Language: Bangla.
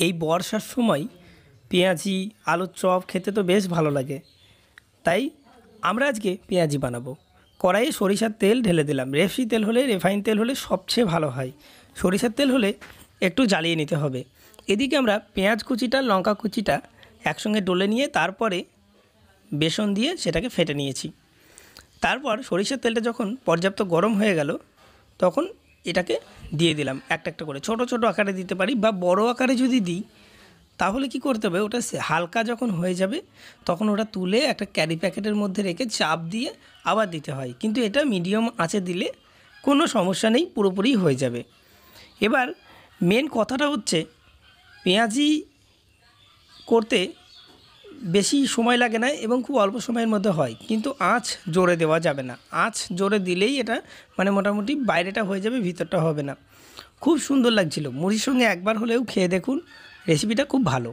এই বর্ষার সময় পেঁয়াজি আলুর চপ খেতে তো বেশ ভালো লাগে। তাই আমরা আজকে পেঁয়াজি বানাবো। কড়াইয়ে সরিষার তেল ঢেলে দিলাম। রেফসি তেল হলে, রিফাইন তেল হলে সবচেয়ে ভালো হয়। সরিষার তেল হলে একটু জ্বালিয়ে নিতে হবে। এদিকে আমরা পেঁয়াজ কুচিটা, লঙ্কা কুচিটা একসঙ্গে ডলে নিয়ে তারপরে বেসন দিয়ে সেটাকে ফেটে নিয়েছি। তারপর সরিষার তেলটা যখন পর্যাপ্ত গরম হয়ে গেল, তখন এটাকে দিয়ে দিলাম একটা একটা করে। ছোট ছোট আকারে দিতে পারি বা বড় আকারে যদি দিই, তাহলে কি করতে হবে, ওটা হালকা যখন হয়ে যাবে তখন ওটা তুলে একটা ক্যারি প্যাকেটের মধ্যে রেখে চাপ দিয়ে আবার দিতে হয়। কিন্তু এটা মিডিয়াম আঁচে দিলে কোনো সমস্যা নেই, পুরোপুরি হয়ে যাবে। এবার মেন কথাটা হচ্ছে, পেঁয়াজি করতে বেশি সময় লাগে না এবং খুব অল্প সময়ের মধ্যে হয়, কিন্তু আঁচ জোরে দেওয়া যাবে না। আঁচ জোরে দিলেই এটা মোটামুটি বাইরেটা হয়ে যাবে, ভিতরটা হবে না। খুব সুন্দর লাগছিল। মুড়ির সঙ্গে একবার হলেও খেয়ে দেখুন, রেসিপিটা খুব ভালো।